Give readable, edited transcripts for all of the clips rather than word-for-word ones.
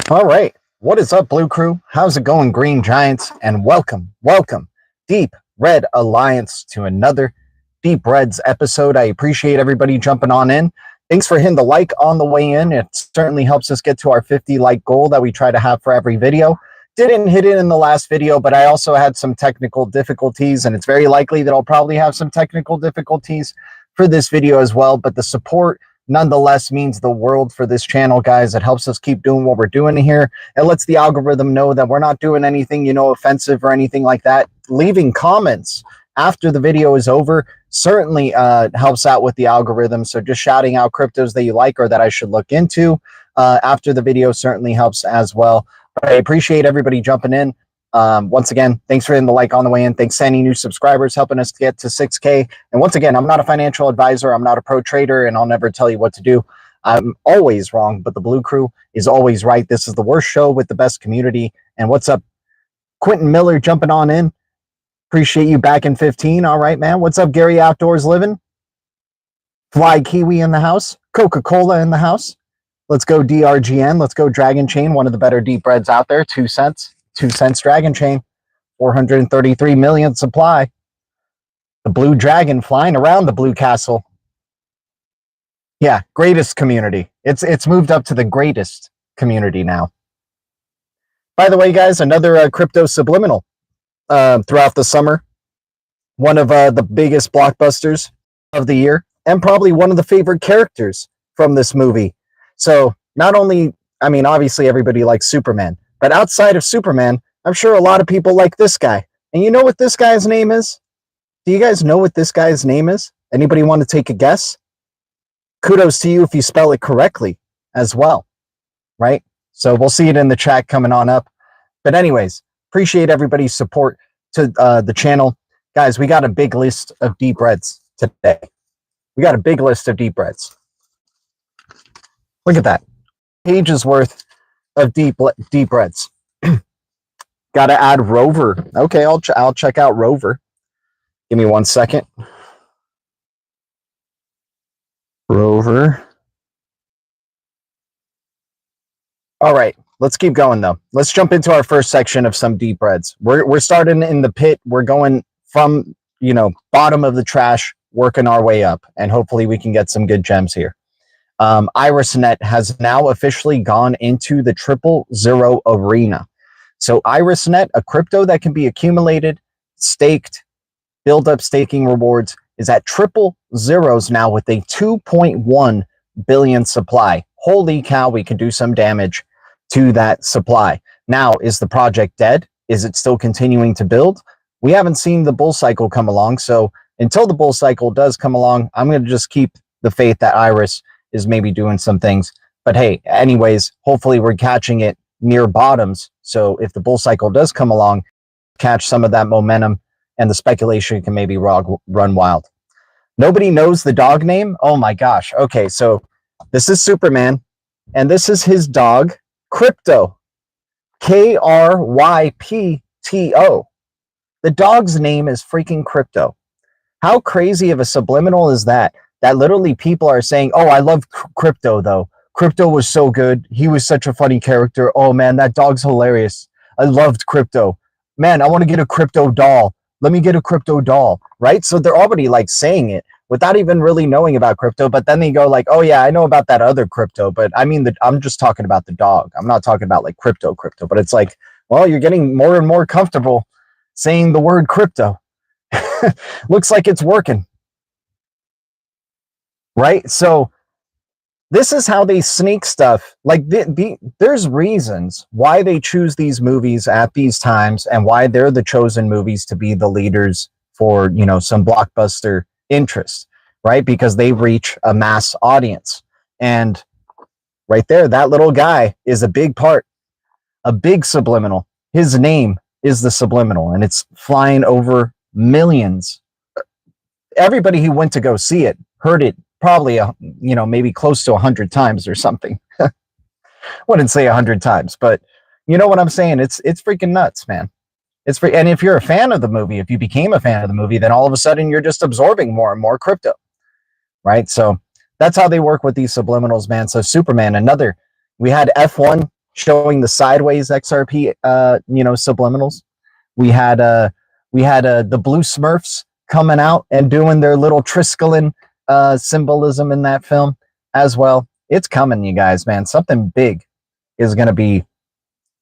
All right. What is up, Blue Crew? How's it going, Green Giants? And welcome, Deep Red Alliance, to another Deep Reds episode. I appreciate everybody jumping on in. Thanks for hitting the like on the way in. It certainly helps us get to our 50 like goal that we try to have for every video. Didn't hit it in the last video, but I also had some technical difficulties, and it's very likely that I'll probably have some technical difficulties for this video as well. But the support nonetheless means the world for this channel, guys. It helps us keep doing what we're doing here. It lets the algorithm know that we're not doing anything, offensive or anything like that. Leaving comments after the video is over certainly helps out with the algorithm. So just shouting out cryptos that you like or that I should look into after the video certainly helps as well. But I appreciate everybody jumping in. Once again, thanks for hitting the like on the way in. Thanks to any new subscribers helping us get to 6K. And once again, I'm not a financial advisor. I'm not a pro trader, and I'll never tell you what to do. I'm always wrong, but the Blue Crew is always right. This is the worst show with the best community. And what's up, Quentin Miller jumping on in? Appreciate you back in 15. All right, man. What's up, Gary Outdoors Living? Fly Kiwi in the house. Coca-Cola in the house. Let's go DRGN. Let's go Dragon Chain, one of the better deep reds out there. 2 cents. 2 cents Dragon Chain, 433 million supply. The Blue Dragon flying around the Blue Castle. Yeah, greatest community. It's moved up to the greatest community now. By the way, guys, another crypto subliminal throughout the summer. One of the biggest blockbusters of the year, and probably one of the favorite characters from this movie. So not only, obviously everybody likes Superman, but outside of Superman, I'm sure a lot of people like this guy. And you know what this guy's name is? Do you guys know what this guy's name is? Anybody want to take a guess? Kudos to you if you spell it correctly as well, right? So we'll see it in the chat coming on up. But anyways, appreciate everybody's support to the channel. Guys, we got a big list of deep reds today. We got a big list of deep reds. Look at that. Pages worth of deep reds. Got to add Rover. Okay, I'll check out Rover. Give me 1 second. Rover. All right, let's keep going though. Let's jump into our first section of some deep reds. We're starting in the pit. We're going from bottom of the trash, working our way up, and hopefully we can get some good gems here. IrisNet has now officially gone into the 000 arena. So IrisNet, a crypto that can be accumulated, staked, build up staking rewards, is at 000 now with a 2.1 billion supply. Holy cow, we can do some damage to that supply. Now, is the project dead? Is it still continuing to build? We haven't seen the bull cycle come along. So until the bull cycle does come along, I'm going to just keep the faith that Iris is maybe doing some things. But hey, anyways, hopefully we're catching it near bottoms. So if the bull cycle does come along, catch some of that momentum and the speculation can maybe run wild. Nobody knows the dog name? Oh my gosh. Okay, so this is Superman and this is his dog, Crypto. Krypto. The dog's name is freaking Crypto. How crazy of a subliminal is that? That literally people are saying, oh, I love Crypto though. Crypto was so good. He was such a funny character. Oh man, that dog's hilarious. I loved Crypto. Man, I want to get a Crypto doll. Let me get a Crypto doll, right? So they're already like saying it without even really knowing about Crypto. But then they go like, oh yeah, I know about that other Crypto. But I'm just talking about the dog. I'm not talking about like Crypto. But it's like, well, you're getting more and more comfortable saying the word Crypto. Looks like it's working. Right? So this is how they sneak stuff. Like there's reasons why they choose these movies at these times and why they're the chosen movies to be the leaders for, some blockbuster interest, right? Because they reach a mass audience. And right there, that little guy is a big part, a big subliminal. His name is the subliminal and it's flying over millions. Everybody who went to go see it heard it probably, maybe close to 100 times or something. Wouldn't say 100 times, but you know what I'm saying? It's freaking nuts, man. It's free. And if you're a fan of the movie, if you became a fan of the movie, then all of a sudden you're just absorbing more and more crypto, right? So that's how they work with these subliminals, man. So Superman, we had F1 showing the sideways XRP, subliminals. We had the blue Smurfs coming out and doing their little Triskelion symbolism in that film as well. It's coming, you guys, man. Something big is going to be,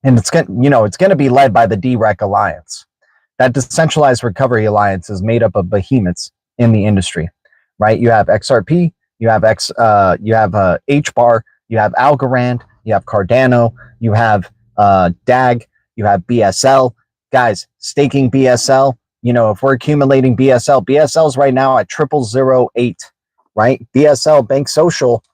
and it's going to be led by the DREC Alliance. That Decentralized Recovery Alliance is made up of behemoths in the industry, right? You have XRP, you have HBAR, you have Algorand, you have Cardano, you have DAG, you have BSL. Guys, staking BSL, if we're accumulating BSL's right now at 0008, right? BSL, Bank Social,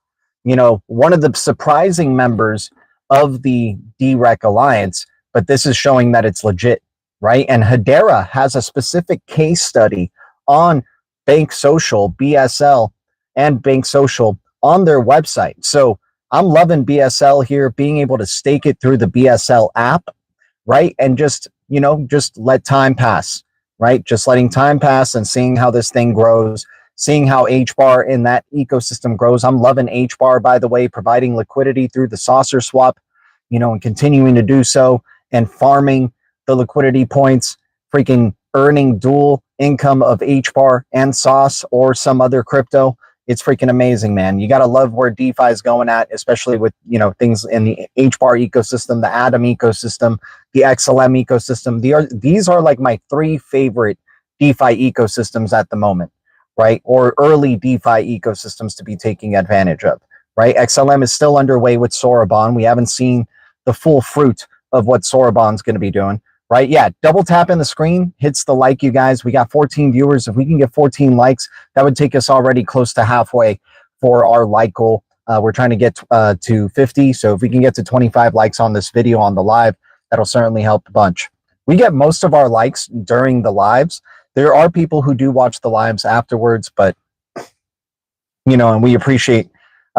one of the surprising members of the DREC Alliance, but this is showing that it's legit, right? And Hedera has a specific case study on Bank Social, BSL, and Bank Social on their website. So I'm loving BSL here, being able to stake it through the BSL app, right? And just let time pass, right? Just letting time pass and seeing how this thing grows, seeing how HBAR in that ecosystem grows. I'm loving HBAR, by the way, providing liquidity through the saucer swap, and continuing to do so and farming the liquidity points, freaking earning dual income of HBAR and sauce or some other crypto. It's freaking amazing, man. You got to love where DeFi is going at, especially with, things in the HBAR ecosystem, the Atom ecosystem, the XLM ecosystem. These are like my 3 favorite DeFi ecosystems at the moment, right? Or early DeFi ecosystems to be taking advantage of, right? XLM is still underway with Sorabon. We haven't seen the full fruit of what Sorabon's going to be doing, right? Yeah, double tap in the screen, hits the like, you guys. We got 14 viewers. If we can get 14 likes, that would take us already close to halfway for our like goal. We're trying to get to 50. So if we can get to 25 likes on this video on the live, that'll certainly help a bunch. We get most of our likes during the lives. There are people who do watch the lives afterwards, but, and we appreciate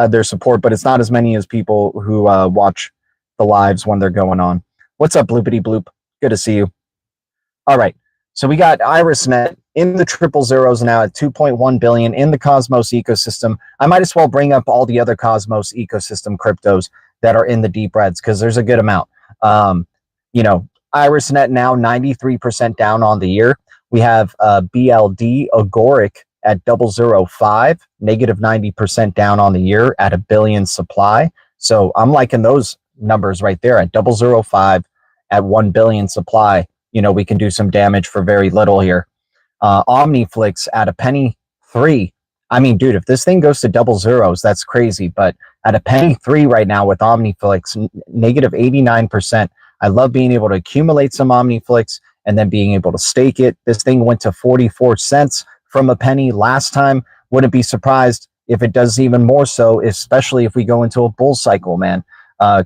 their support, but it's not as many as people who watch the lives when they're going on. What's up, Bloopity Bloop? Good to see you. All right. So we got IrisNet in the 000s now at 2.1 billion in the Cosmos ecosystem. I might as well bring up all the other Cosmos ecosystem cryptos that are in the deep reds because there's a good amount. IrisNet now 93% down on the year. We have BLD Agoric at 005, negative 90% down on the year at a billion supply. So I'm liking those numbers right there at 005 at 1 billion supply. We can do some damage for very little here. Omniflix at a penny 3. I mean, dude, if this thing goes to double zeros, that's crazy. But at a penny 3 right now with Omniflix, negative 89%. I love being able to accumulate some Omniflix and then being able to stake it. This thing went to 44 cents from a penny last time. Wouldn't be surprised if it does even more so, especially if we go into a bull cycle, man.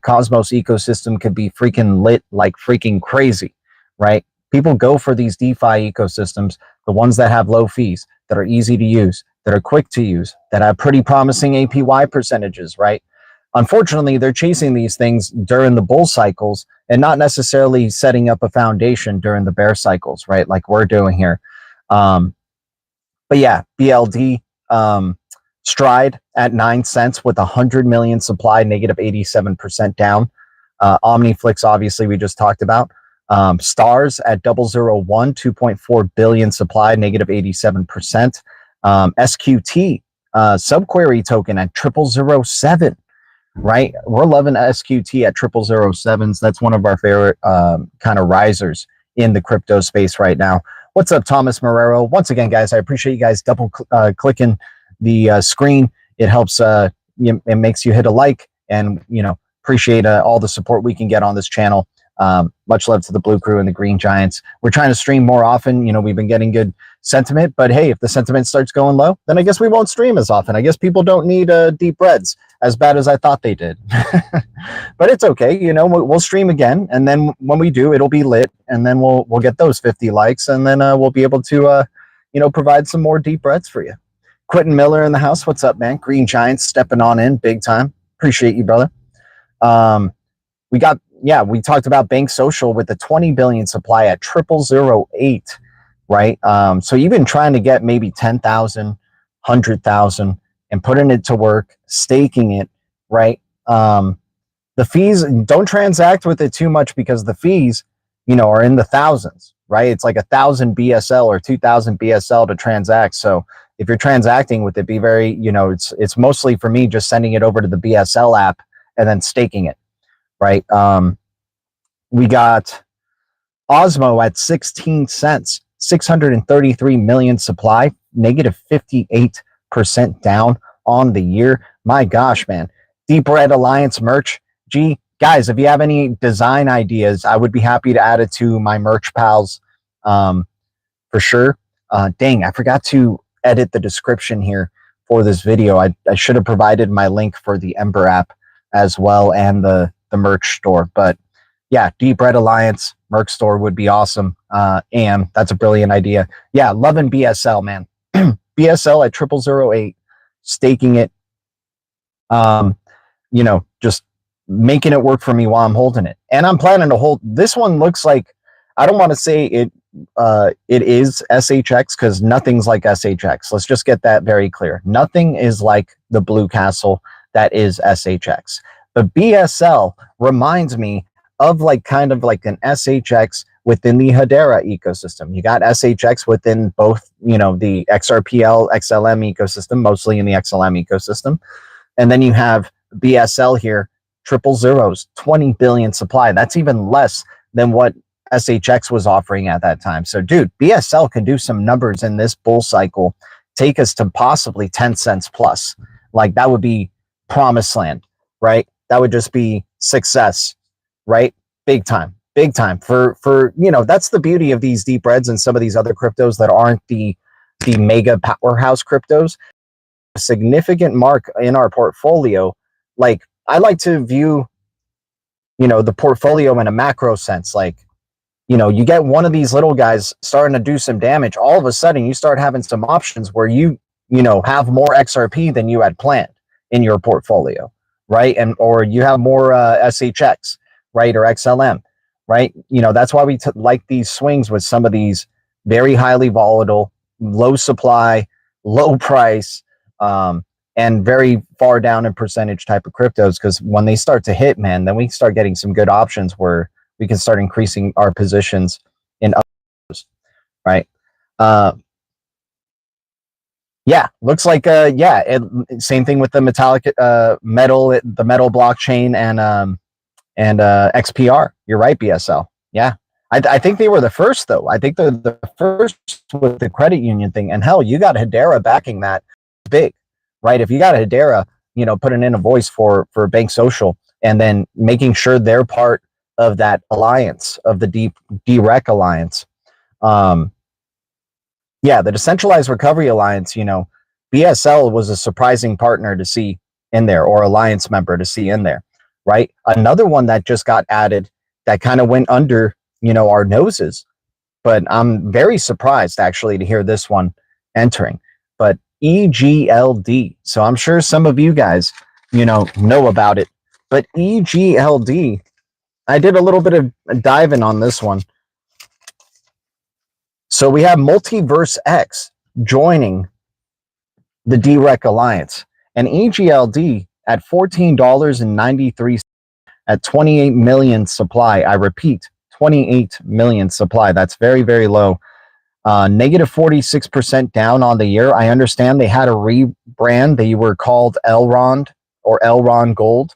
Cosmos ecosystem could be freaking lit like freaking crazy, right? People go for these DeFi ecosystems, the ones that have low fees, that are easy to use, that are quick to use, that have pretty promising APY percentages, right? Unfortunately, they're chasing these things during the bull cycles and not necessarily setting up a foundation during the bear cycles, right? Like we're doing here. But yeah, BLD, Stride at 9 cents with 100 million supply, negative 87% down. Omniflix, obviously, we just talked about. Stars at 001, 2.4 billion supply, negative 87%. SQT, subquery token at 0007, right? We're loving SQT at 0007s. That's one of our favorite kind of risers in the crypto space right now. What's up, Thomas Marrero? Once again, guys, I appreciate you guys double clicking the screen. It helps, it makes you hit a like and, appreciate all the support we can get on this channel. Much love to the Blue Crew and the Green Giants. We're trying to stream more often. We've been getting good sentiment, but hey, if the sentiment starts going low, then I guess we won't stream as often. I guess people don't need deep reds as bad as I thought they did. But it's okay. We'll stream again. And then when we do, it'll be lit. And then we'll get those 50 likes. And then we'll be able to, provide some more deep reds for you. Quentin Miller in the house. What's up, man? Green Giants stepping on in big time. Appreciate you, brother. We talked about Bank Social with the 20 billion supply at 0008, right? So you've been trying to get maybe 10,000, 100,000 and putting it to work, staking it, right? The fees, don't transact with it too much because the fees, are in the thousands, right? It's like 1,000 BSL or 2,000 BSL to transact. So if you're transacting with it, be very, it's mostly for me just sending it over to the BSL app and then staking it, right? We got Osmo at 16 cents, 633 million supply, negative 58% down on the year. My gosh, man. Deep Red Alliance merch. Gee, guys, if you have any design ideas, I would be happy to add it to my merch pals for sure. Dang, I forgot to edit the description here for this video. I should have provided my link for the Ember app as well and the merch store. But yeah, Deep Red Alliance merch store would be awesome. And that's a brilliant idea. Yeah, loving BSL, man. BSL at 0008, staking it. Just making it work for me while I'm holding it. And I'm planning to hold this one. Looks like, I don't want to say it is SHX because nothing's like SHX. Let's just get that very clear. Nothing is like the Blue Castle that is SHX. But BSL reminds me of kind of like an SHX within the Hedera ecosystem. You got SHX within both, the XRPL, XLM ecosystem, mostly in the XLM ecosystem. And then you have BSL here, 000s, 20 billion supply. That's even less than what SHX was offering at that time. So, dude, BSL can do some numbers in this bull cycle, take us to possibly 10 cents plus. Like, that would be promised land, right? That would just be success, right? Big time for that's the beauty of these deep reds and some of these other cryptos that aren't the mega powerhouse cryptos. A significant mark in our portfolio. Like, I like to view, the portfolio in a macro sense. Like, you get one of these little guys starting to do some damage. All of a sudden, you start having some options where you have more XRP than you had planned in your portfolio, right? Or you have more SHX, right? Or XLM, right? That's why we like these swings with some of these very highly volatile, low supply, low price, and very far down in percentage type of cryptos. Because when they start to hit, man, then we start getting some good options where we can start increasing our positions in others, right? Yeah, looks like same thing with the metallic the metal blockchain and XPR. You're right, BSL. Yeah. I think they were the first though. I think they're the first with the credit union thing. And hell, you got Hedera backing that big, right? If you got Hedera, putting in a voice for Bank Social and then making sure they're part of that alliance, of the DREC alliance. Yeah, the Decentralized Recovery Alliance, BSL was a surprising partner to see in there, or alliance member to see in there, right? Another one that just got added that kind of went under, our noses, but I'm very surprised actually to hear this one entering. But EGLD, so I'm sure some of you guys, know about it, but EGLD, I did a little bit of diving on this one. So we have Multiverse X joining the DREC Alliance, and EGLD at $14.93 at 28 million supply. I repeat, 28 million supply. That's very, very low. Negative 46% down on the year. I understand they had a rebrand. They were called Elrond or Elrond Gold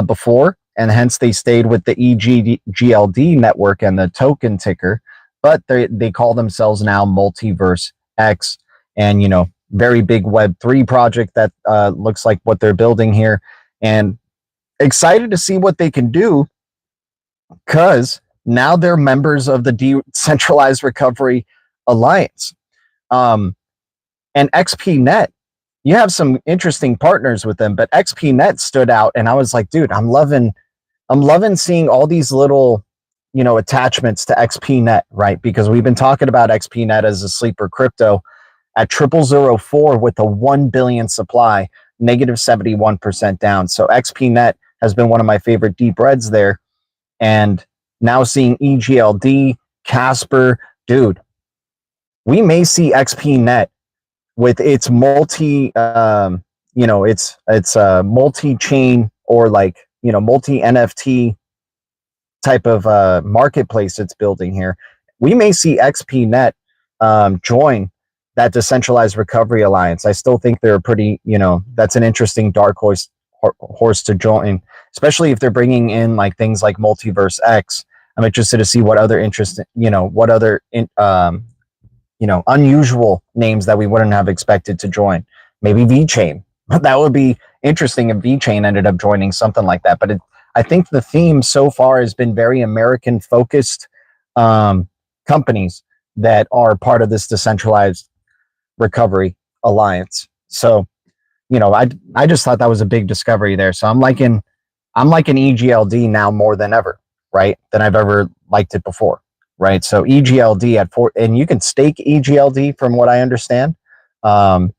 before, and hence they stayed with the EGLD network and the token ticker, but they call themselves now Multiverse X, and very big Web3 project that looks like what they're building here, and excited to see what they can do, because now they're members of the Decentralized Recovery Alliance. And XPNet, you have some interesting partners with them, but XPNet stood out, and I was like, dude, I'm loving seeing all these little, attachments to XPNet, right? Because we've been talking about XPNet as a sleeper crypto at 0004 with a 1 billion supply, negative 71% down. So XPNet has been one of my favorite deep reds there. And now seeing EGLD, Casper, dude, we may see XPNet with its multi-chain or multi NFT type of marketplace it's building here, we may see XPnet join that decentralized recovery alliance. I still think they're pretty, that's an interesting dark horse to join, especially if they're bringing in like things like Multiverse X. I'm interested to see what other unusual names that we wouldn't have expected to join. Maybe VeChain. That would be interesting if VeChain ended up joining something like that. But I think the theme so far has been very American focused companies that are part of this decentralized recovery alliance. So, I just thought that was a big discovery there. So I'm liking EGLD now more than ever, right? Than I've ever liked it before, right? So EGLD at 4, and you can stake EGLD from what I understand. And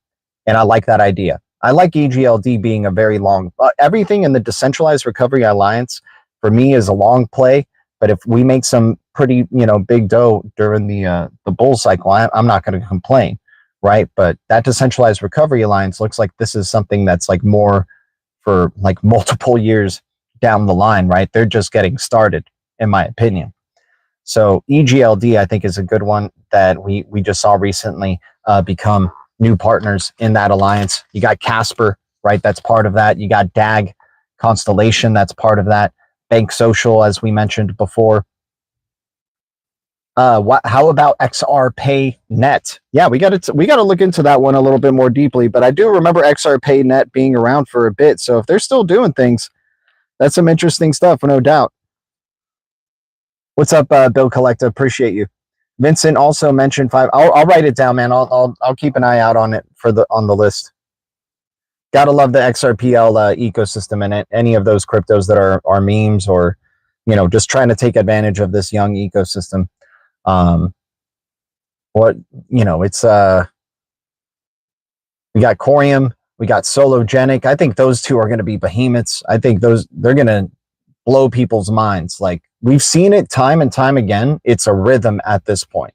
I like that idea. I like EGLD being a very long, everything in the decentralized recovery alliance for me is a long play. But if we make some pretty, big dough during the bull cycle, I'm not going to complain, right? But that decentralized recovery alliance looks like this is something that's like more for like multiple years down the line, right? They're just getting started, in my opinion. So EGLD, I think, is a good one that we just saw recently become new partners in that alliance. You got Casper, right? That's part of that. You got DAG Constellation, that's part of that. Bank Social, as we mentioned before. How about XRP Net? Yeah, we got to look into that one a little bit more deeply. But I do remember XRP Net being around for a bit. So if they're still doing things, that's some interesting stuff, no doubt. What's up, Bill Collector? Appreciate you. Vincent also mentioned 5. I'll write it down, man. I'll keep an eye out on it on the list. Gotta love the XRPL ecosystem and any of those cryptos that are memes or just trying to take advantage of this young ecosystem. It's we got Corium, we got Sologenic. I think those two are going to be behemoths. I think they're going to blow people's minds. Like, we've seen it time and time again. It's a rhythm at this point,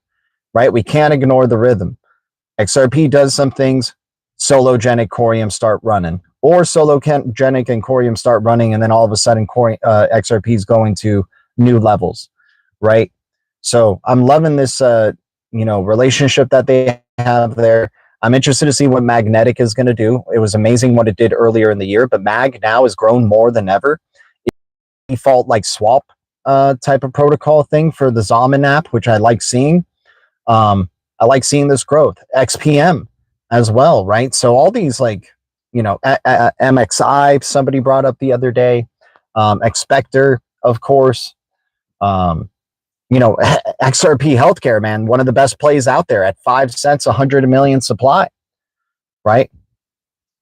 right? We can't ignore the rhythm. XRP does some things, Sologenic, Corium start running, or Sologenic and Corium start running, and then all of a sudden XRP is going to new levels, right? So I'm loving this, relationship that they have there. I'm interested to see what Magnetic is going to do. It was amazing what it did earlier in the year, but Mag now has grown more than ever. Default like swap type of protocol thing for the Zaman app, which I like seeing. I like seeing this growth. XPM as well, right? So all these MXI, somebody brought up the other day, Expector, of course. XRP Healthcare, man, one of the best plays out there at 5 cents, 100 million supply, right?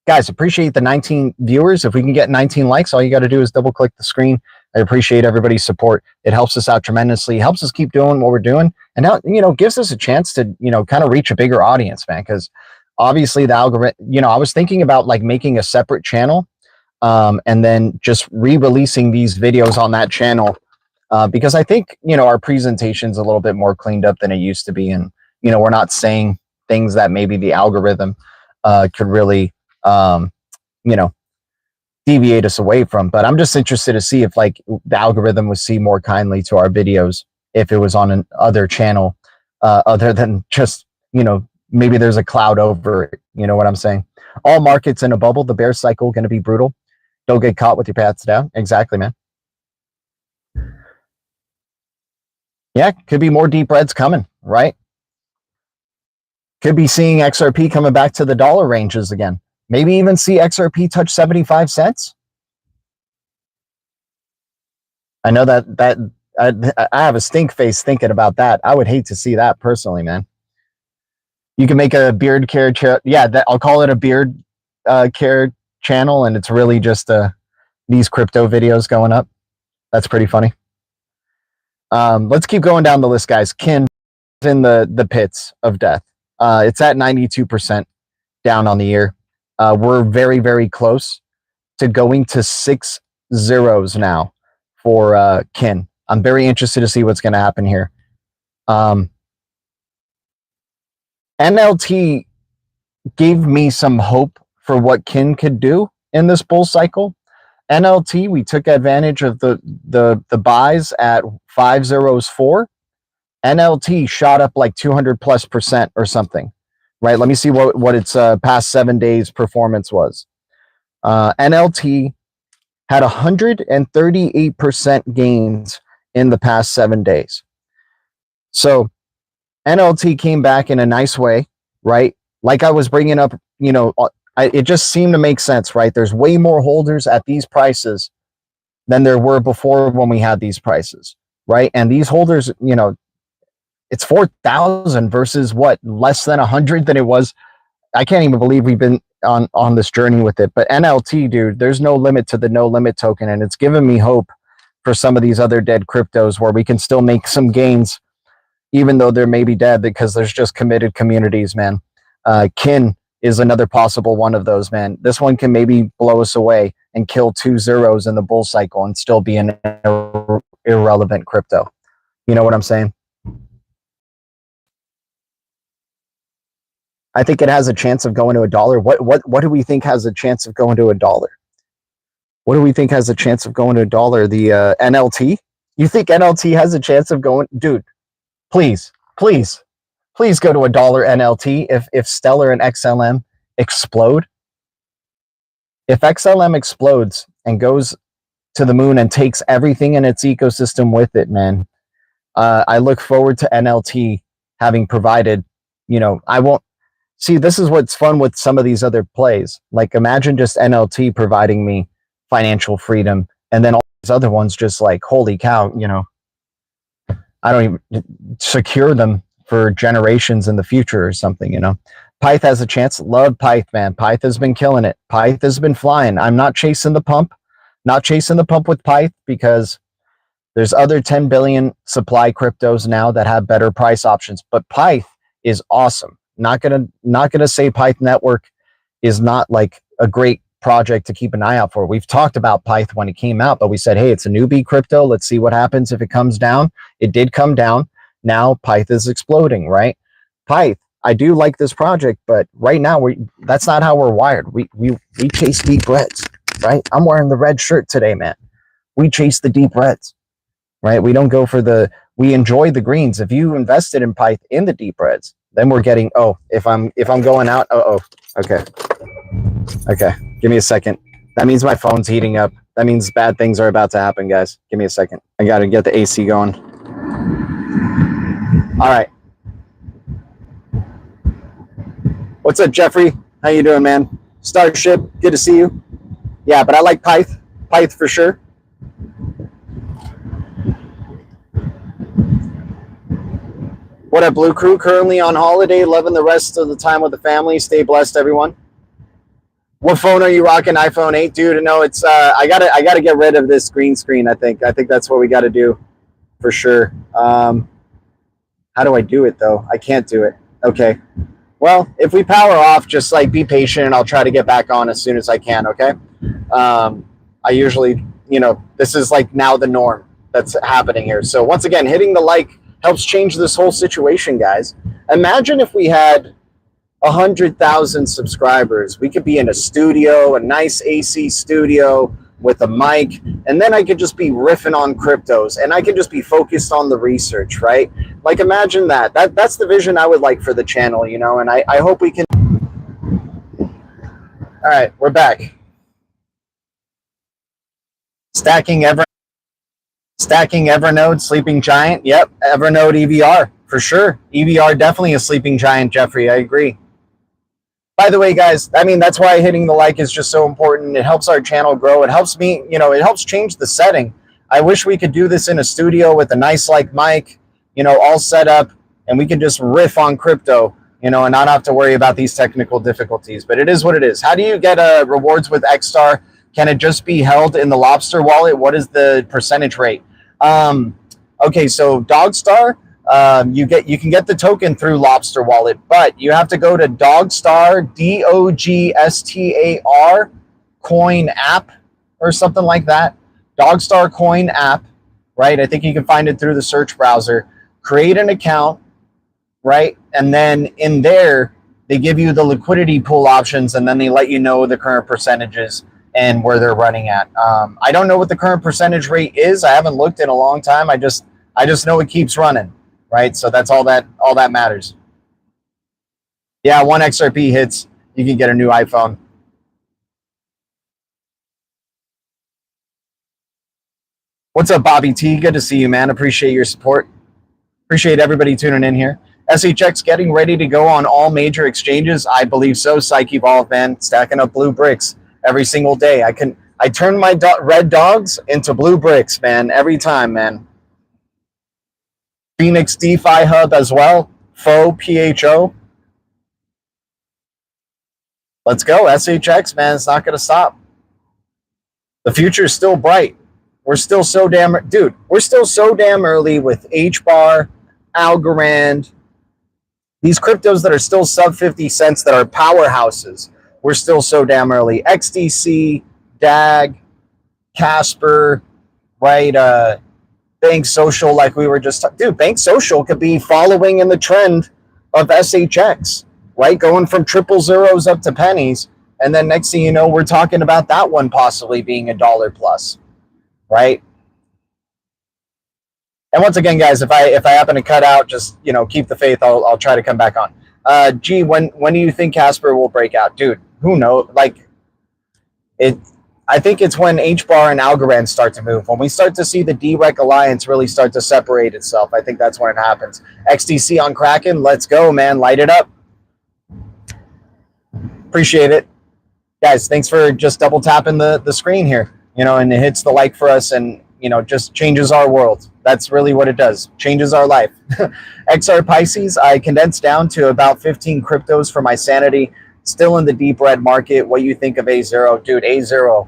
Guys, appreciate the 19 viewers. If we can get 19 likes, all you got to do is double click the screen. I appreciate everybody's support. It helps us out tremendously, helps us keep doing what we're doing. And now, gives us a chance to, kind of reach a bigger audience, man. Because obviously the algorithm, I was thinking about like making a separate channel and then just re-releasing these videos on that channel. Because I think, our presentation's a little bit more cleaned up than it used to be. And, we're not saying things that maybe the algorithm could really, deviate us away from. But I'm just interested to see if like the algorithm would see more kindly to our videos if it was on an other channel other than just, maybe there's a cloud over it. You know what I'm saying? All markets in a bubble, the bear cycle going to be brutal. Don't get caught with your pants down. Exactly, man. Yeah, could be more deep reds coming, right? Could be seeing XRP coming back to the dollar ranges again. Maybe even see XRP touch 75 cents. I know that I have a stink face thinking about that. I would hate to see that personally, man. You can make a beard care, I'll call it a beard care channel, and it's really just these crypto videos going up. That's pretty funny. Let's keep going down the list, guys. Kin is in the pits of death. It's at 92% down on the year. We're very, very close to going to 6 zeros now for Kin. I'm very interested to see what's going to happen here. NLT gave me some hope for what Kin could do in this bull cycle. NLT, we took advantage of the buys at 504. NLT shot up like 200+% or something, right? Let me see what its past 7 days performance was. NLT had 138% gains in the past 7 days. So NLT came back in a nice way, right? Like I was bringing up, you know, it just seemed to make sense, right? There's way more holders at these prices than there were before when we had these prices, right? And these holders, you know, it's 4,000 versus what, less than 100 than it was. I can't even believe we've been on this journey with it. But NLT, dude, there's no limit to the no limit token, and it's given me hope for some of these other dead cryptos where we can still make some gains even though they're maybe dead, because there's just committed communities, man. Kin is another possible one of those, man. This one can maybe blow us away and kill 2 zeros in the bull cycle and still be an irrelevant crypto. You know what I'm saying? I think it has a chance of going to $1. What do we think has a chance of going to $1? What do we think has a chance of going to $1? The NLT? You think NLT has a chance of going? Dude, please go to $1 NLT if Stellar and XLM explode. If XLM explodes and goes to the moon and takes everything in its ecosystem with it, man, I look forward to NLT having provided, you know, I won't, see, this is what's fun with some of these other plays. Like, imagine just NLT providing me financial freedom, and then all these other ones just like, holy cow, you know, I don't even secure them for generations in the future or something, you know. Pyth has a chance. Love Pyth, man. Pyth has been killing it. Pyth has been flying. I'm not chasing the pump. Not chasing the pump with Pyth because there's other 10 billion supply cryptos now that have better price options. But Pyth is awesome. Not gonna say Pyth Network is not like a great project to keep an eye out for. We've talked about Pyth when it came out, but we said, hey, it's a newbie crypto. Let's see what happens if it comes down. It did come down. Now Pyth is exploding, right? Pyth, I do like this project, but right now that's not how we're wired. We chase deep reds, right? I'm wearing the red shirt today, man. We chase the deep reds, right? We don't go for we enjoy the greens. If you invested in Pyth in the deep reds, then we're getting, oh, if I'm going out, okay. Give me a second. That means my phone's heating up. That means bad things are about to happen, guys. Give me a second. I got to get the AC going. All right. What's up, Jeffrey? How you doing, man? Starship, good to see you. Yeah, but I like Pyth. Pyth for sure. What up, Blue Crew? Currently on holiday, loving the rest of the time with the family. Stay blessed, everyone. What phone are you rocking? iPhone 8, dude? No, it's I gotta get rid of this green screen. I think that's what we got to do for sure. How do I do it though? I can't do it. Okay. Well, if we power off, just like be patient, and I'll try to get back on as soon as I can. Okay. I usually, you know, this is like now the norm that's happening here. So once again, hitting the like helps change this whole situation, guys. Imagine if we had 100,000 subscribers. We could be in a studio, a nice AC studio with a mic, and then I could just be riffing on cryptos, and I could just be focused on the research, right? Like, imagine that. That's the vision I would like for the channel, you know, and I hope we can. All right, we're back. Stacking Evernote, sleeping giant. Yep, Evernote EVR for sure. EVR definitely a sleeping giant, Jeffrey. I agree. By the way, guys, I mean, that's why hitting the like is just so important. It helps our channel grow. It helps me, you know, it helps change the setting. I wish we could do this in a studio with a nice like mic, you know, all set up, and we can just riff on crypto, you know, and not have to worry about these technical difficulties. But it is what it is. How do you get rewards with XStar? Can it just be held in the Lobster wallet? What is the percentage rate? Okay, so Dogstar, you can get the token through Lobster wallet, but you have to go to Dogstar, DOGSTAR coin app or something like that. Dogstar coin app, right? I think you can find it through the search browser. Create an account, right? And then in there, they give you the liquidity pool options, and then they let you know the current percentages. and where they're running at. I don't know what the current percentage rate is. I haven't looked in a long time. I just know it keeps running, right? So that's all that matters. Yeah, one XRP hits, you can get a new iPhone. What's up, Bobby T? Good to see you, man. Appreciate your support. Appreciate everybody tuning in here. SHX getting ready to go on all major exchanges. I believe so. Psych Evolve, man. Stacking up blue bricks every single day. I turn my red dogs into blue bricks, man, every time, man. Phoenix DeFi Hub as well. Faux PHO. Let's go. SHX, man. It's not going to stop. The future is still bright. We're still so damn, dude, we're still so damn early with HBAR, Algorand, these cryptos that are still sub 50 cents that are powerhouses. We're still so damn early. XDC, DAG, Casper, right? Bank Social, like we were just talking. Dude, Bank Social could be following in the trend of SHX, right? Going from triple zeros up to pennies. And then next thing you know, we're talking about that one possibly being $1 plus, right? And once again, guys, if I happen to cut out, just, you know, keep the faith. I'll try to come back on. G, when do you think Casper will break out? Dude, who knows? Like, I think it's when HBAR and Algorand start to move. When we start to see the DREC Alliance really start to separate itself, I think that's when it happens. XDC on Kraken, let's go, man. Light it up. Appreciate it. Guys, thanks for just double tapping the screen here, you know, and it hits the like for us and, you know, just changes our world. That's really what it does. Changes our life. XR Pisces, I condensed down to about 15 cryptos for my sanity. Still in the deep red market. What you think of A0? Dude, A0,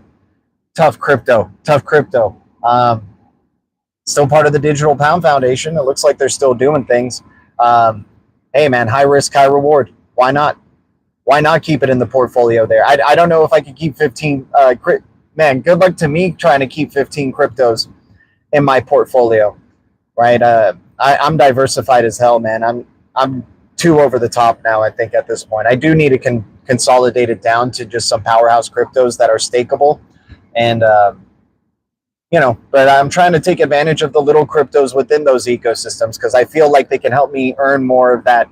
tough crypto. Still part of the Digital Pound Foundation. It looks like they're still doing things. Hey, man, high risk, high reward. Why not? Why not keep it in the portfolio there? I don't know if I could keep 15. Man, good luck to me trying to keep 15 cryptos in my portfolio, right? I'm diversified as hell, man. I'm too over the top now, I think, at this point. I do need to consolidate it down to just some powerhouse cryptos that are stakeable. And, you know, but I'm trying to take advantage of the little cryptos within those ecosystems because I feel like they can help me earn more of that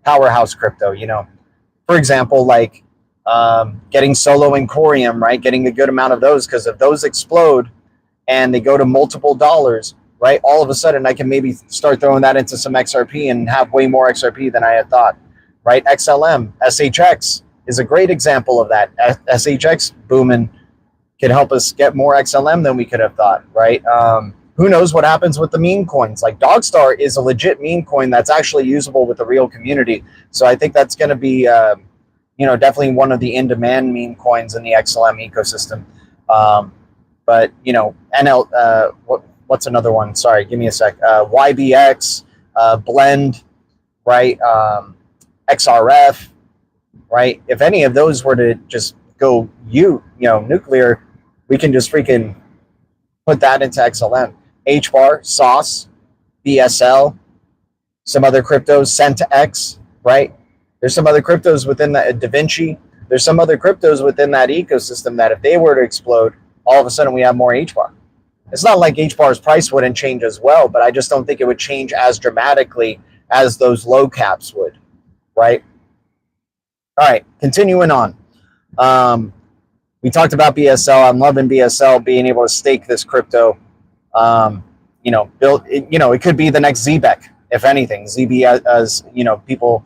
powerhouse crypto, you know. For example, like getting Solo and Corium, right? Getting a good amount of those, because if those explode and they go to multiple dollars, right? All of a sudden I can maybe start throwing that into some XRP and have way more XRP than I had thought, right? XLM, SHX is a great example of that. SHX booming could help us get more XLM than we could have thought, right? Who knows what happens with the meme coins? Like Dogstar is a legit meme coin that's actually usable with the real community. So I think that's going to be, you know, definitely one of the in-demand meme coins in the XLM ecosystem. But, you know, what's another one? Sorry, give me a sec. YBX, Blend, right? XRF, right? If any of those were to just go, you know, nuclear, we can just freaking put that into XLM. HBAR, Sauce, BSL, some other cryptos, CentX, right? There's some other cryptos within that, DaVinci. There's some other cryptos within that ecosystem that if they were to explode, all of a sudden we have more HBAR. It's not like HBAR's price wouldn't change as well, but I just don't think it would change as dramatically as those low caps would, right? All right, continuing on. We talked about BSL. I'm loving BSL, being able to stake this crypto. You know, it could be the next ZBEC, if anything. ZB, as you know, people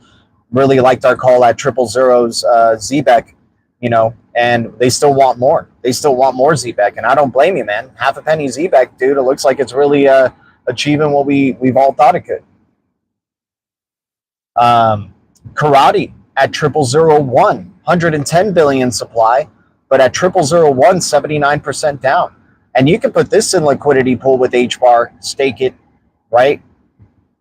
really liked our call at triple zeros ZBEC, you know, and they still want more. They still want more ZBEC, and I don't blame you, man. Half a penny ZBEC, dude. It looks like it's really achieving what we've all thought it could. Karate at 0001, 110 billion supply, but at 0001, 79% down. And you can put this in liquidity pool with HBAR, stake it, right?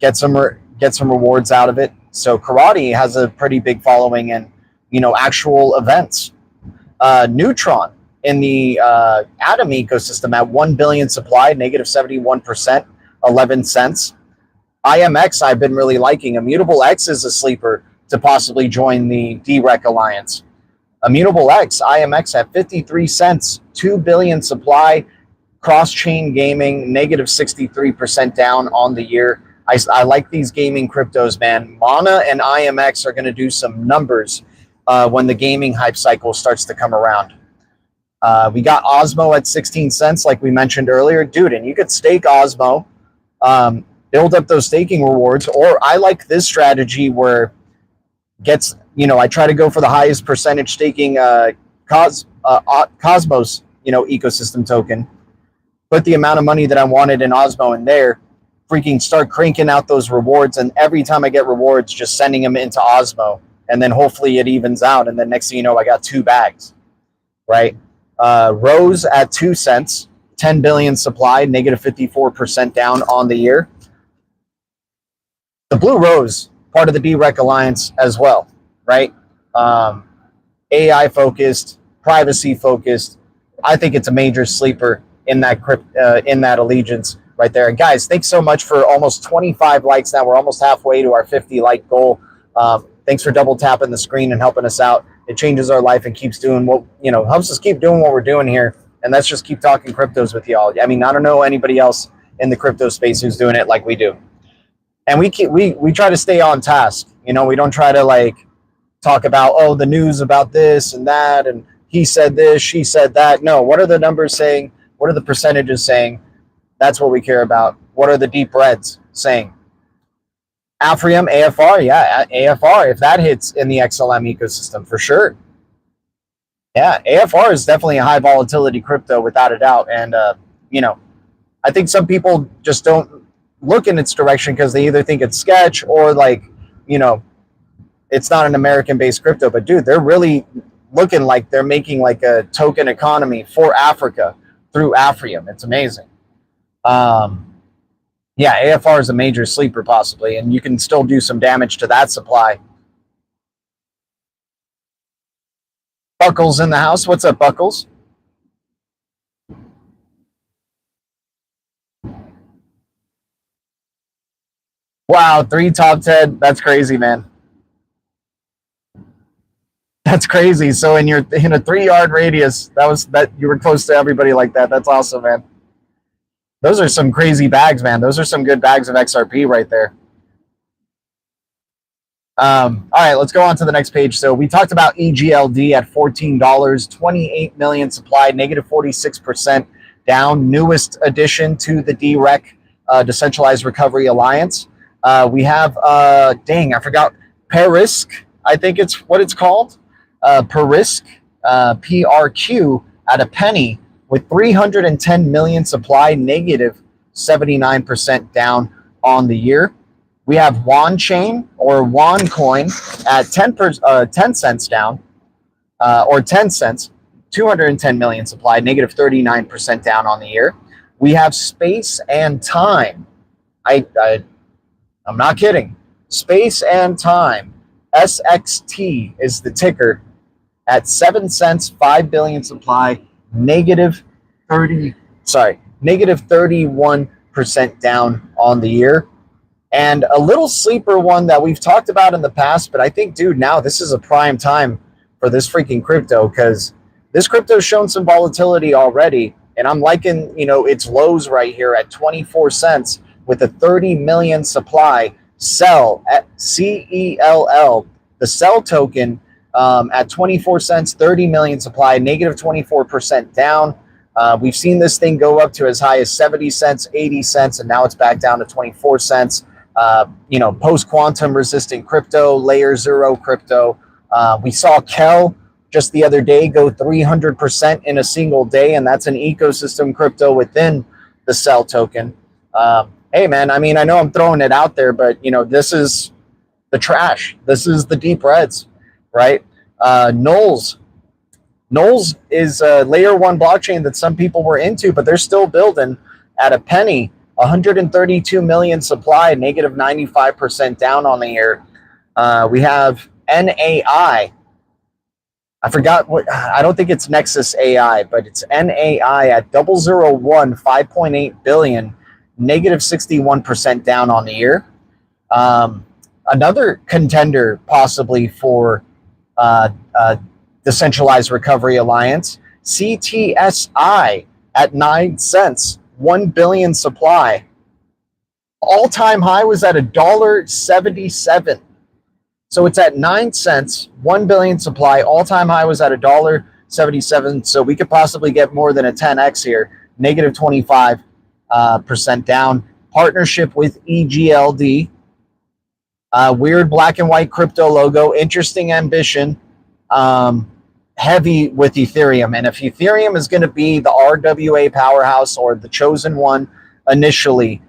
Get some rewards out of it. So Karate has a pretty big following in, you know, actual events. Neutron in the Atom ecosystem at 1 billion supply, negative 71%, 11 cents. IMX I've been really liking. Immutable X is a sleeper to possibly join the DREC Alliance. Immutable X, IMX at 53 cents, 2 billion supply, cross-chain gaming, negative 63% down on the year. I like these gaming cryptos, man. Mana and IMX are going to do some numbers when the gaming hype cycle starts to come around. We got Osmo at 16 cents, like we mentioned earlier. Dude, and you could stake Osmo, build up those staking rewards, or I like this strategy where gets, I try to go for the highest percentage staking Cosmos, ecosystem token, put the amount of money that I wanted in Osmo in there, freaking start cranking out those rewards, and every time I get rewards, just sending them into Osmo, and then hopefully it evens out, and then next thing you know, I got 2 bags, right? Rose at 2 cents, 10 billion supply, negative 54% down on the year. The Blue Rose, part of the DREC Alliance as well, right? AI focused, privacy focused. I think it's a major sleeper in that allegiance right there. And guys, thanks so much for almost 25 likes now. We're almost halfway to our 50 like goal. Thanks for double tapping the screen and helping us out. It changes our life and keeps doing what, helps us keep doing what we're doing here. And let's just keep talking cryptos with y'all. I mean, I don't know anybody else in the crypto space who's doing it like we do. And we try to stay on task. We don't try to talk about, the news about this and that, and he said this, she said that. No, what are the numbers saying? What are the percentages saying? That's what we care about. What are the deep reds saying? Aphrium, AFR, yeah, AFR, if that hits in the XLM ecosystem, for sure. Yeah, AFR is definitely a high volatility crypto without a doubt. And, I think some people just don't look in its direction because they either think it's sketch or it's not an American-based crypto. But dude, they're really looking like they're making a token economy for Africa through Aphrium. It's amazing. Yeah, AFR is a major sleeper possibly, and you can still do some damage to that supply. Buckles in the house. What's up, Buckles? Wow, 3 top 10. That's crazy, man. That's crazy. So in a 3-yard radius, that you were close to everybody like that. That's awesome, man. Those are some crazy bags, man. Those are some good bags of XRP right there. All right, let's go on to the next page. So we talked about EGLD at $14, 28 million supply, negative 46% down. Newest addition to the DREC, Decentralized Recovery Alliance. We have, dang, I forgot, Perisk, I think it's what it's called. Perisk, PRQ, at a penny with 310 million supply, negative 79% down on the year. We have Wan Chain or Wan Coin at 10 cents down, or 10 cents, 210 million supply, negative 39% down on the year. We have Space and Time. I'm not kidding. Space and Time, SXT is the ticker, at 7 cents, 5 billion supply, negative 31% down on the year. And a little sleeper one that we've talked about in the past, but I think, dude, now this is a prime time for this freaking crypto, because this crypto's shown some volatility already, and I'm liking, its lows right here at 24 cents with a 30 million supply. Cell at CELL, the Cell token, at 24 cents, 30 million supply, negative 24% down. We've seen this thing go up to as high as 70 cents, 80 cents, and now it's back down to 24 cents. Post-quantum resistant crypto, layer 0 crypto. We saw Kel just the other day go 300% in a single day, and that's an ecosystem crypto within the Cell token. Hey, man, I mean, I know I'm throwing it out there, but, this is the trash. This is the deep reds, right? Knowles is a layer 1 blockchain that some people were into, but they're still building at a penny, 132 million supply, negative 95% down on the year. We have NAI. I forgot what, I don't think it's Nexus AI, but it's NAI at 001, 5.8 billion, negative 61% down on the year. Another contender possibly for Decentralized Recovery Alliance. CTSI at 9 cents, 1 billion supply. All-time high was at $1.77. So it's at 9 cents, 1 billion supply. All-time high was at $1.77. So we could possibly get more than a 10x here. Negative 25% down. Partnership with EGLD. Weird black and white crypto logo. Interesting ambition. Heavy with Ethereum. And if Ethereum is going to be the RWA powerhouse or the chosen one initially,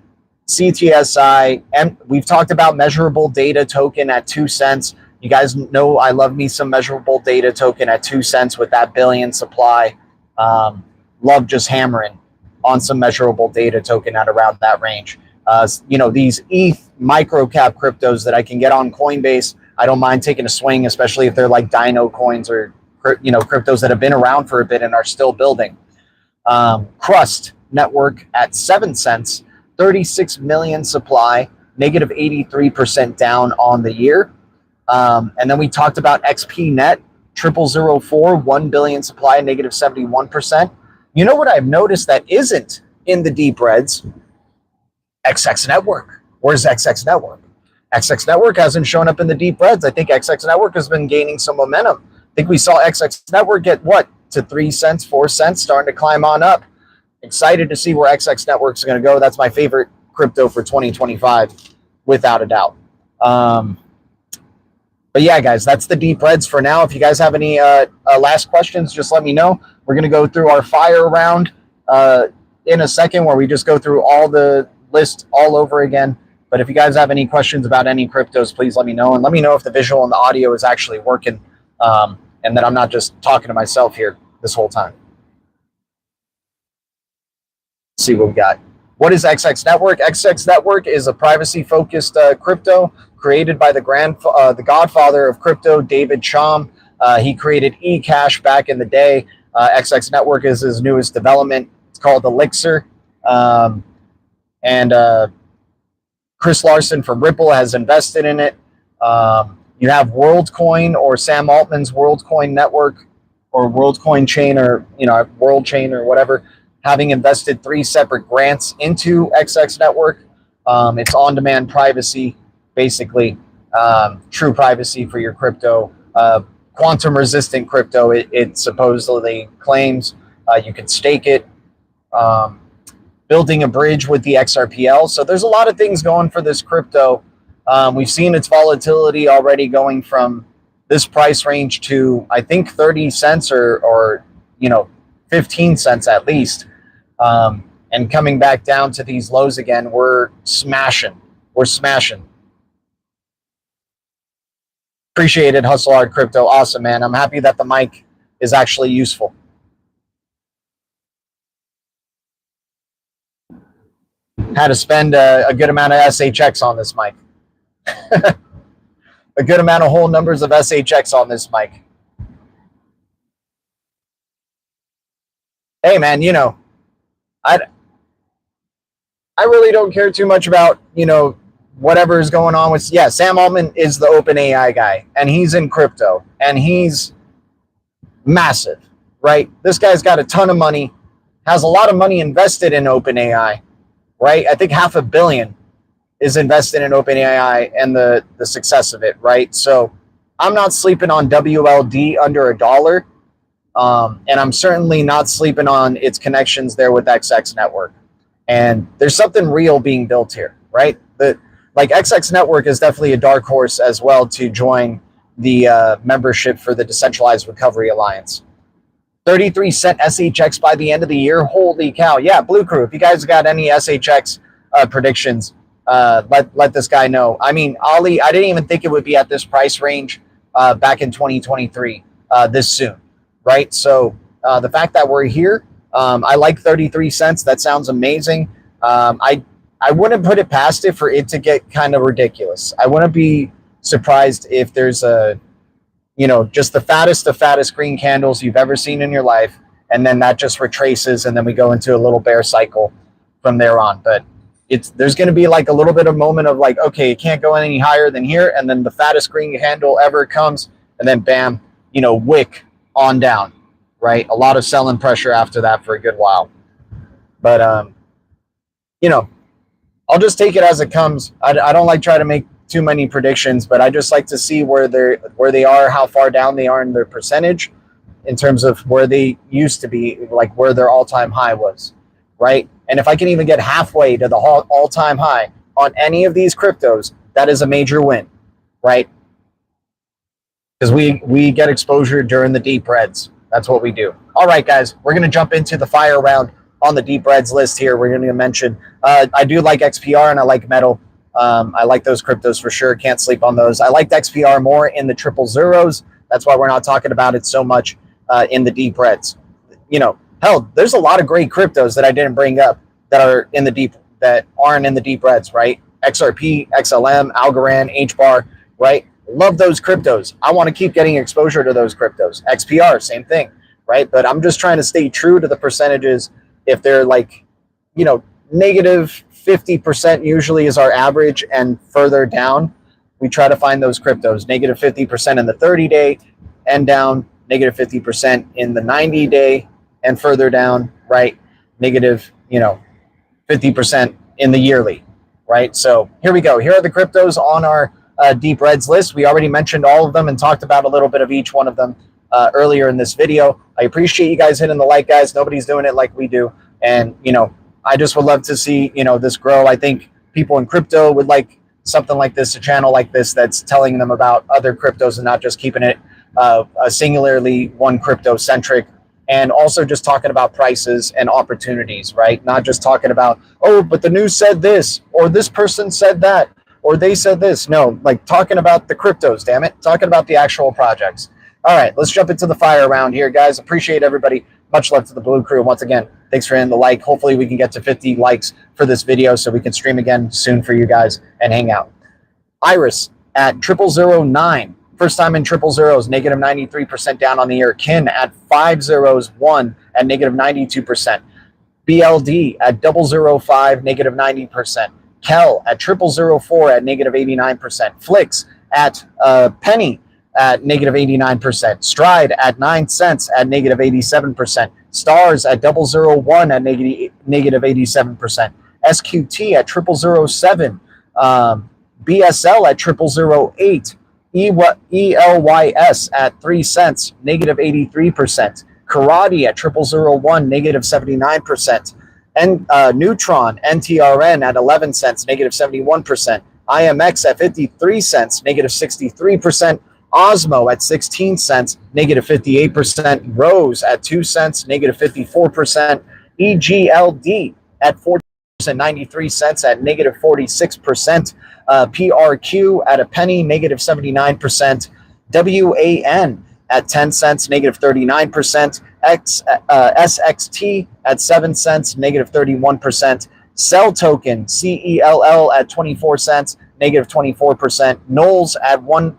CTSI, and we've talked about measurable data token at 2 cents. You guys know I love me some measurable data token at 2 cents with that billion supply. Love just hammering on some measurable data token at around that range. These ETH micro cap cryptos that I can get on Coinbase, I don't mind taking a swing, especially if they're like Dino coins or cryptos that have been around for a bit and are still building. Crust Network at 7 cents, 36 million supply, negative 83% down on the year. And then we talked about XPNet, 0004, 1 billion supply, negative 71%. You know what I've noticed that isn't in the deep reds? XX Network. Where's XX Network? XX Network hasn't shown up in the deep reds. I think XX Network has been gaining some momentum. I think we saw XX Network get to 3 cents, 4 cents, starting to climb on up. Excited to see where XX Network's going to go. That's my favorite crypto for 2025, without a doubt. But yeah, guys, that's the deep reds for now. If you guys have any last questions, just let me know. We're going to go through our fire round in a second, where we just go through all the list all over again. But if you guys have any questions about any cryptos, please let me know. And let me know if the visual and the audio is actually working, and that I'm not just talking to myself here this whole time. Let's see what we got. What is XX Network? XX Network is a privacy-focused crypto created by the godfather of crypto, David Chaum. He created eCash back in the day. XX Network is his newest development. It's called Elixir. And Chris Larson from Ripple has invested in it. You have WorldCoin, or Sam Altman's WorldCoin network, or WorldCoin chain, or World Chain or whatever, having invested 3 separate grants into XX Network. It's on-demand privacy, basically, true privacy for your crypto, quantum-resistant crypto. It supposedly claims you can stake it, building a bridge with the XRPL. So there's a lot of things going for this crypto. We've seen its volatility already going from this price range to, I think, 30 cents or 15 cents at least. And coming back down to these lows again. We're smashing. Appreciate it, Hustle Hard Crypto. Awesome, man. I'm happy that the mic is actually useful. Had to spend a good amount of SHX on this mic. A good amount of whole numbers of SHX on this mic. Hey, man, I really don't care too much about, whatever is going on with, Sam Altman is the OpenAI guy, and he's in crypto, and he's massive, right? This guy's got a ton of money, has a lot of money invested in OpenAI, right? I think $500 million is invested in OpenAI and the success of it, right? So I'm not sleeping on WLD under $1. And I'm certainly not sleeping on its connections there with XX Network. And there's something real being built here, right? XX Network is definitely a dark horse as well to join the membership for the Decentralized Recovery Alliance. 33 cent SHX by the end of the year. Holy cow. Yeah, Blue Crew, if you guys got any SHX predictions, let this guy know. I mean, Ali, I didn't even think it would be at this price range back in 2023 this soon. Right, so the fact that we're here, I like 33 cents. That sounds amazing. I wouldn't put it past it for it to get kind of ridiculous. I wouldn't be surprised if there's just the fattest green candles you've ever seen in your life, and then that just retraces, and then we go into a little bear cycle from there on. But there's going to be like a little bit of moment of like, okay, it can't go any higher than here, and then the fattest green candle ever comes, and then bam, wick on down, right? A lot of selling pressure after that for a good while. But, you know, I'll just take it as it comes. I don't like try to make too many predictions, but I just like to see where they are, how far down they are in their percentage in terms of where they used to be, like where their all-time high was, right? And if I can even get halfway to the all-time high on any of these cryptos, that is a major win, right? Because we get exposure during the deep reds. That's what we do. All right, guys, we're going to jump into the fire round on the deep reds list here. We're going to mention, I do like XPR and I like metal. I like those cryptos for sure. Can't sleep on those. I liked XPR more in the triple zeros. That's why we're not talking about it so much in the deep reds. You know, hell, there's a lot of great cryptos that I didn't bring up that are in the deep, that aren't in the deep reds, right? XRP, XLM, Algorand, HBAR, right? Love those cryptos. I want to keep getting exposure to those cryptos. XPR, same thing, right? But I'm just trying to stay true to the percentages. If they're like, you know, negative 50% usually is our average, and further down, we try to find those cryptos. Negative 50% in the 30-day and down, negative 50% in the 90-day and further down, right? Negative, you know, 50% in the yearly, right? So here we go. Here are the cryptos on our deep reds list. We already mentioned all of them and talked about a little bit of each one of them earlier in this video. I appreciate you guys hitting the like, guys. Nobody's doing it like we do. And, you know, I just would love to see, you know, this grow. I think people in crypto would like something like this, a channel like this that's telling them about other cryptos and not just keeping it a singularly one crypto centric, and also just talking about prices and opportunities, right? Not just talking about, oh, but the news said this, or this person said that, or they said this. No, like talking about the cryptos, damn it. Talking about the actual projects. All right, let's jump into the fire round here, guys. Appreciate everybody. Much love to the Blue Crew. Once again, thanks for hitting the like. Hopefully we can get to 50 likes for this video so we can stream again soon for you guys and hang out. Iris at 0009. First time in triple zeros, negative 93% down on the year. Kin at 501 at negative 92%. BLD at 005, negative 90%. Kel at 0004 at negative 89%. Flix at penny at negative 89%. Stride at 9 cents at negative 87%. Stars at 001 at negative 87%. SQT at 0007. BSL at 0008. ELYS at 3 cents, negative 83%. Karate at 0001, negative 79%. And Neutron, NTRN at 11 cents, negative 71%. IMX at 53 cents, negative 63%. Osmo at 16 cents, negative 58%. Rose at 2 cents, negative 54%. EGLD at 4 and 93 cents at negative 46%. PRQ at a penny, negative 79%. WAN at 10 cents, negative 39%. SXT at 7 cents, negative 31%. Cell token, CELL at 24 cents, negative 24%. Knowles at 1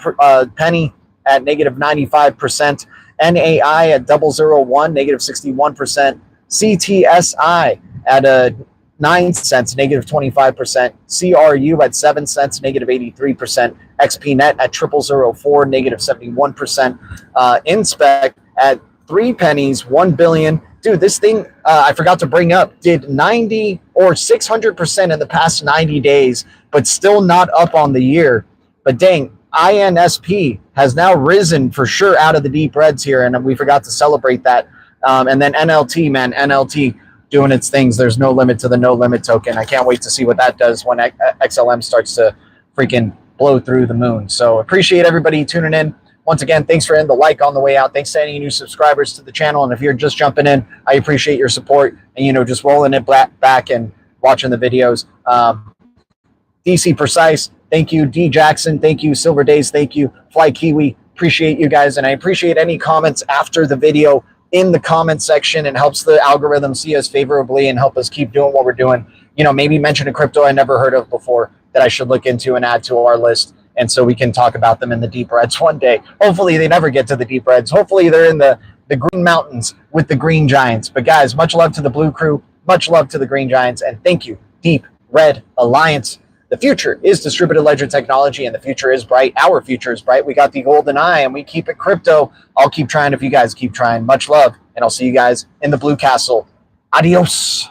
penny at negative 95%. NAI at 001, negative 61%. CTSI at 9 cents, negative 25%. CRU at 7 cents, negative 83%. XPNet at 0004, negative 71%. Inspect at 3 pennies, 1 billion. Dude, this thing, I forgot to bring up, did 90 or 600% in the past 90 days, but still not up on the year. But dang, INSP has now risen for sure out of the deep reds here, and we forgot to celebrate that. And then NLT, man, NLT doing its things. There's no limit to the no limit token. I can't wait to see what that does when XLM starts to freaking blow through the moon. So appreciate everybody tuning in. Once again, thanks for hitting the like on the way out. Thanks to any new subscribers to the channel. And if you're just jumping in, I appreciate your support and, you know, just rolling it back and watching the videos. DC Precise, thank you. D Jackson, thank you. Silver Days, thank you. Fly Kiwi, appreciate you guys. And I appreciate any comments after the video in the comment section. It helps the algorithm see us favorably and help us keep doing what we're doing. You know, maybe mention a crypto I never heard of before that I should look into and add to our list. And so we can talk about them in the deep reds one day. Hopefully they never get to the deep reds. Hopefully they're in the green mountains with the green giants. But guys, much love to the Blue Crew. Much love to the green giants. And thank you, Deep Red Alliance. The future is distributed ledger technology, and the future is bright. Our future is bright. We got the golden eye, and we keep it crypto. I'll keep trying if you guys keep trying. Much love, and I'll see you guys in the Blue Castle. Adios.